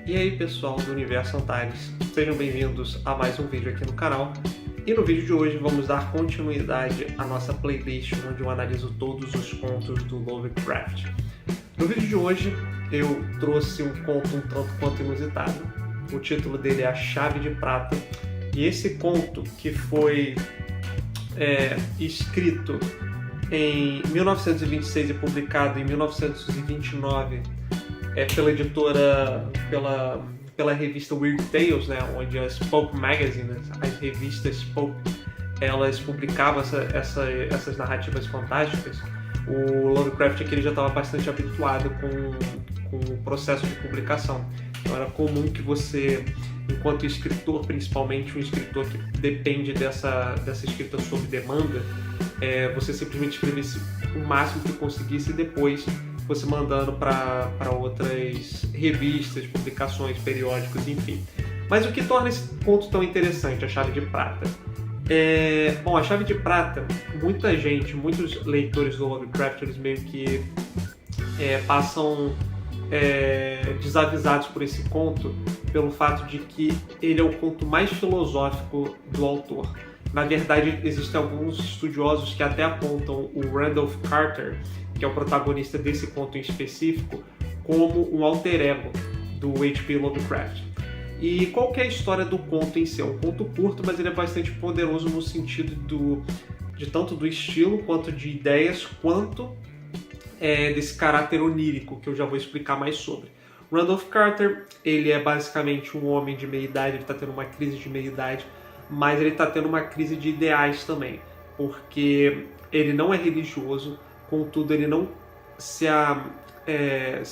E aí pessoal do Universo Antares, sejam bem-vindos a mais um vídeo aqui no canal. E no vídeo de hoje vamos dar continuidade à nossa playlist onde eu analiso todos os contos do Lovecraft. No vídeo de hoje eu trouxe um conto um tanto quanto inusitado. O título dele é A Chave de Prata. E esse conto, que foi escrito em 1926 e publicado em 1929 pela editora, pela revista Weird Tales, né, onde as Pulp Magazine, as revistas Pulp, elas publicavam essas narrativas fantásticas. O Lovecraft aqui, ele já estava bastante habituado com o processo de publicação. Então era comum que você, enquanto escritor, principalmente um escritor que depende dessa escrita sob demanda, você simplesmente escrevesse o máximo que conseguisse e depois fosse mandando para outras revistas, publicações, periódicos, enfim. Mas o que torna esse conto tão interessante, A Chave de Prata? Bom, A Chave de Prata, muitos leitores do Lovecraft, eles meio que passam desavisados por esse conto pelo fato de que ele é o conto mais filosófico do autor. Na verdade, existem alguns estudiosos que até apontam o Randolph Carter, que é o protagonista desse conto em específico, como um alter ego do H.P. Lovecraft. E qual que é a história do conto em si? É um conto curto, mas ele é bastante poderoso no sentido de tanto do estilo, quanto de ideias, quanto desse caráter onírico, que eu já vou explicar mais sobre. Randolph Carter, ele é basicamente um homem de meia-idade, ele está tendo uma crise de meia-idade, mas ele está tendo uma crise de ideais também, porque ele não é religioso, contudo ele não se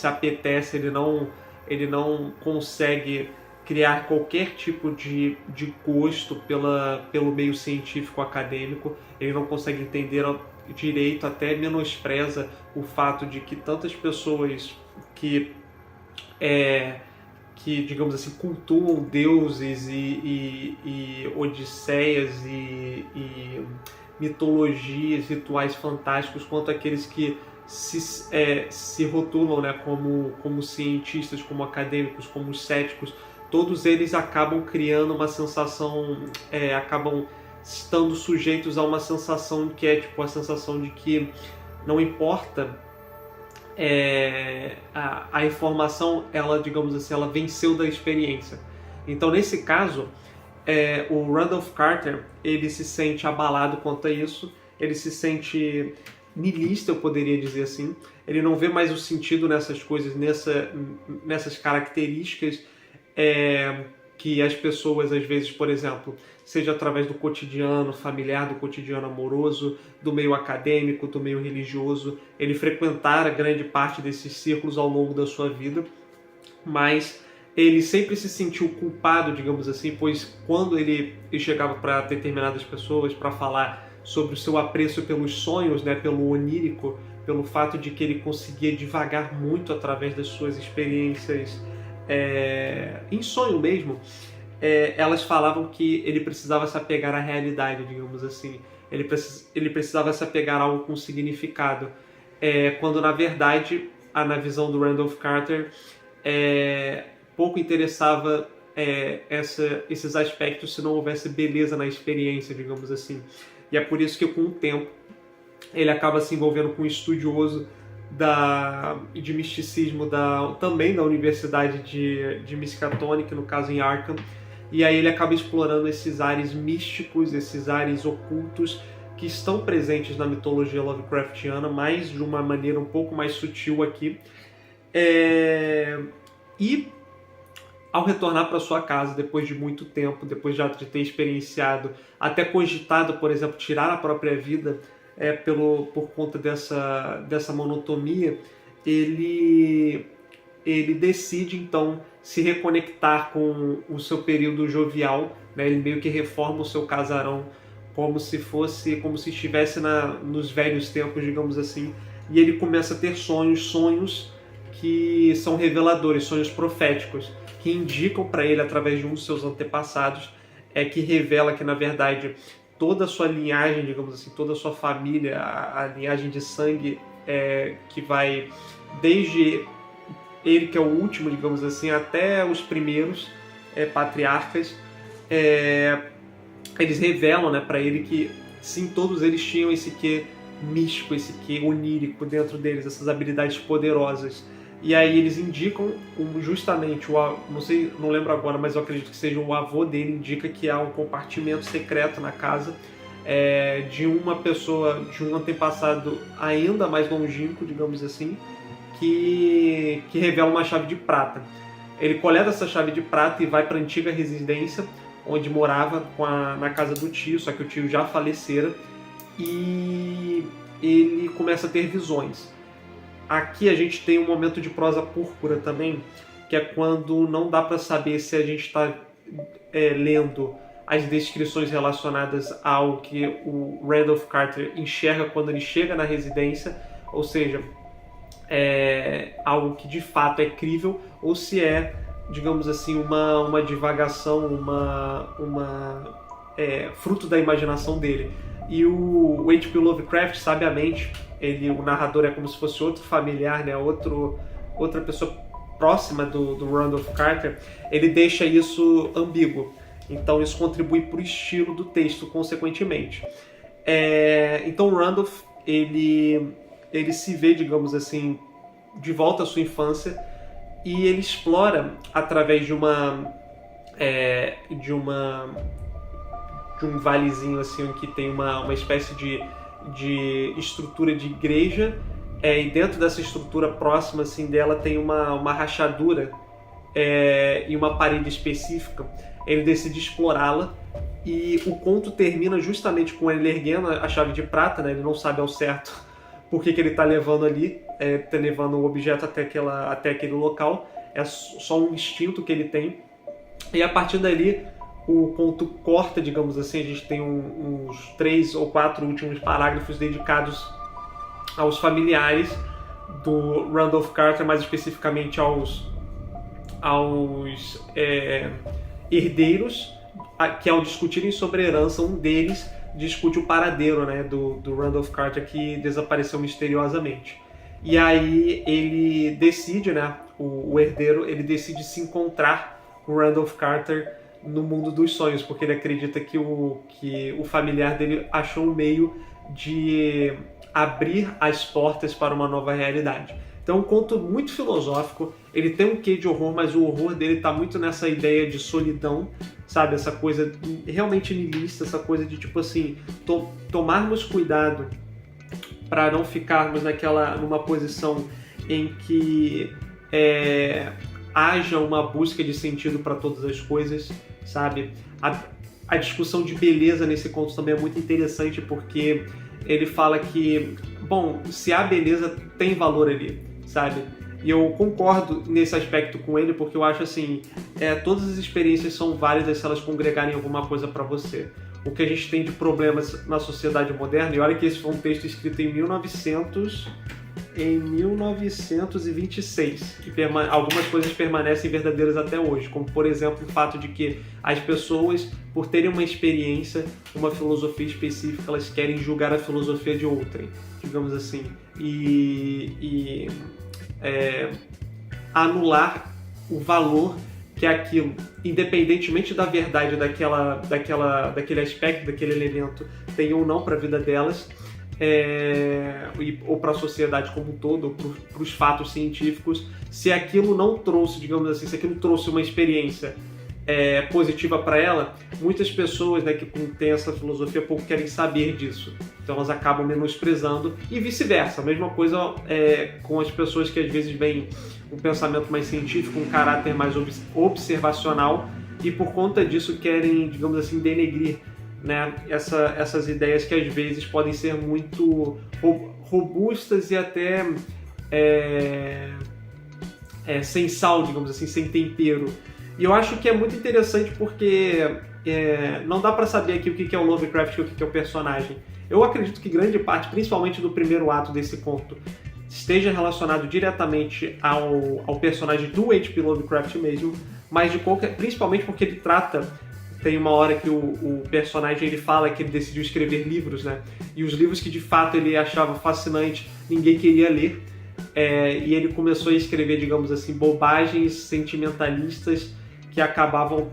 apetece, ele não consegue criar qualquer tipo de gosto pelo meio científico acadêmico, ele não consegue entender direito, até menospreza o fato de que tantas pessoas que digamos assim, cultuam deuses e odisseias e mitologias, rituais fantásticos, quanto aqueles que se rotulam, né, como cientistas, como acadêmicos, como céticos. Todos eles acabam criando uma sensação, acabam estando sujeitos a uma sensação que é tipo a sensação de que não importa a informação, ela, digamos assim, ela venceu da experiência. Então, nesse caso, o Randolph Carter, ele se sente abalado quanto a isso, ele se sente niilista, eu poderia dizer assim, ele não vê mais o sentido nessas coisas, nessas características que as pessoas, às vezes, por exemplo, seja através do cotidiano familiar, do cotidiano amoroso, do meio acadêmico, do meio religioso, ele frequentara grande parte desses círculos ao longo da sua vida, mas ele sempre se sentiu culpado, digamos assim, pois quando ele chegava para determinadas pessoas para falar sobre o seu apreço pelos sonhos, né, pelo onírico, pelo fato de que ele conseguia divagar muito através das suas experiências em sonho mesmo, elas falavam que ele precisava se apegar à realidade, digamos assim. Ele precisava se apegar a algo com significado. Quando, na verdade, na visão do Randolph Carter, pouco interessava esses aspectos se não houvesse beleza na experiência, digamos assim. E é por isso que, com o tempo, ele acaba se envolvendo com um estudioso de misticismo também da Universidade de Miskatonic, no caso em Arkham, e aí ele acaba explorando esses ares místicos, esses ares ocultos que estão presentes na mitologia Lovecraftiana, mas de uma maneira um pouco mais sutil aqui. E ao retornar para sua casa depois de muito tempo, depois de ter experienciado, até cogitado, por exemplo, tirar a própria vida por conta dessa monotonia, ele decide então se reconectar com o seu período jovial, né? Ele meio que reforma o seu casarão como se estivesse nos velhos tempos, digamos assim, e ele começa a ter sonhos que são reveladores, sonhos proféticos, que indicam para ele, através de um dos seus antepassados, que revela que, na verdade, toda a sua linhagem, digamos assim, toda a sua família, a linhagem de sangue que vai desde ele que é o último, digamos assim, até os primeiros patriarcas, eles revelam, né, para ele que sim, todos eles tinham esse quê místico, esse quê onírico dentro deles, essas habilidades poderosas. E aí eles indicam justamente, não sei, não lembro agora, mas eu acredito que seja o avô dele, indica que há um compartimento secreto na casa de uma pessoa, de um antepassado ainda mais longínquo, digamos assim, que revela uma chave de prata. Ele coleta essa chave de prata e vai para a antiga residência onde morava na casa do tio, só que o tio já falecera, e ele começa a ter visões. Aqui a gente tem um momento de prosa púrpura também, que é quando não dá para saber se a gente está lendo as descrições relacionadas ao que o Randolph Carter enxerga quando ele chega na residência, ou seja, algo que de fato é crível, ou se é, digamos assim, uma divagação, fruto da imaginação dele. E o H.P. Lovecraft, sabiamente, o narrador é como se fosse outro familiar, né? outra pessoa próxima do Randolph Carter, ele deixa isso ambíguo. Então isso contribui para o estilo do texto, consequentemente. Então o Randolph, ele se vê, digamos assim, de volta à sua infância, e ele explora, através de um valezinho assim, que tem uma espécie de estrutura de igreja, e dentro dessa estrutura próxima assim, dela tem uma rachadura e uma parede específica. Ele decide explorá-la, e o conto termina justamente com ele erguendo a chave de prata, né? Ele não sabe ao certo por que ele está levando ali, está levando o objeto até aquele local, é só um instinto que ele tem, e a partir dali o conto corta, digamos assim. A gente tem uns 3 ou 4 últimos parágrafos dedicados aos familiares do Randolph Carter, mais especificamente aos herdeiros, que ao discutirem sobre a herança, um deles discute o paradeiro, né, do Randolph Carter, que desapareceu misteriosamente. E aí ele decide, né, o herdeiro, ele decide se encontrar com o Randolph Carter no mundo dos sonhos, porque ele acredita que o familiar dele achou um meio de abrir as portas para uma nova realidade. Então é um conto muito filosófico, ele tem um quê de horror, mas o horror dele está muito nessa ideia de solidão, sabe? Essa coisa realmente niilista, essa coisa de tipo assim, tomarmos cuidado para não ficarmos numa posição em que haja uma busca de sentido para todas as coisas, sabe? A discussão de beleza nesse conto também é muito interessante, porque ele fala que, bom, se há beleza, tem valor ali, sabe? E eu concordo nesse aspecto com ele, porque eu acho assim, todas as experiências são válidas se elas congregarem alguma coisa para você. O que a gente tem de problemas na sociedade moderna, e olha que esse foi um texto escrito em 1926, que algumas coisas permanecem verdadeiras até hoje, como por exemplo o fato de que as pessoas, por terem uma experiência, uma filosofia específica, elas querem julgar a filosofia de outrem, digamos assim, e anular o valor que aquilo, independentemente da verdade daquele aspecto, daquele elemento, tem ou não para a vida delas, ou para a sociedade como um todo, ou para os fatos científicos. Se aquilo não trouxe, digamos assim, se aquilo trouxe uma experiência positiva para ela, muitas pessoas, né, que têm essa filosofia pouco querem saber disso, então elas acabam menosprezando, e vice-versa. A mesma coisa com as pessoas que às vezes veem um pensamento mais científico, um caráter mais observacional, e por conta disso querem, digamos assim, denegrir, né, essas ideias que às vezes podem ser muito robustas e até sem sal, digamos assim, sem tempero. E eu acho que é muito interessante porque não dá para saber aqui o que é o Lovecraft e o que é o personagem. Eu acredito que grande parte, principalmente do primeiro ato desse conto, esteja relacionado diretamente ao personagem do H.P. Lovecraft mesmo, mas principalmente porque ele trata. Tem uma hora que o personagem ele fala que ele decidiu escrever livros, né? E os livros que de fato ele achava fascinante, ninguém queria ler. e ele começou a escrever, digamos assim, bobagens sentimentalistas que acabavam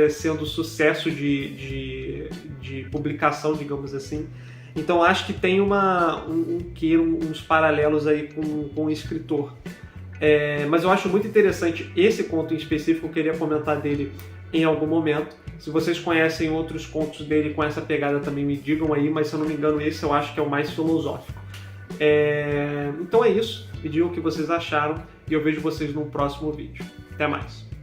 sendo sucesso de publicação, digamos assim. Então acho que tem uns paralelos aí com o escritor. Mas eu acho muito interessante esse conto em específico, eu queria comentar dele em algum momento. Se vocês conhecem outros contos dele com essa pegada também, me digam aí, mas se eu não me engano esse eu acho que é o mais filosófico. Então é isso, me digam o que vocês acharam e eu vejo vocês no próximo vídeo. Até mais!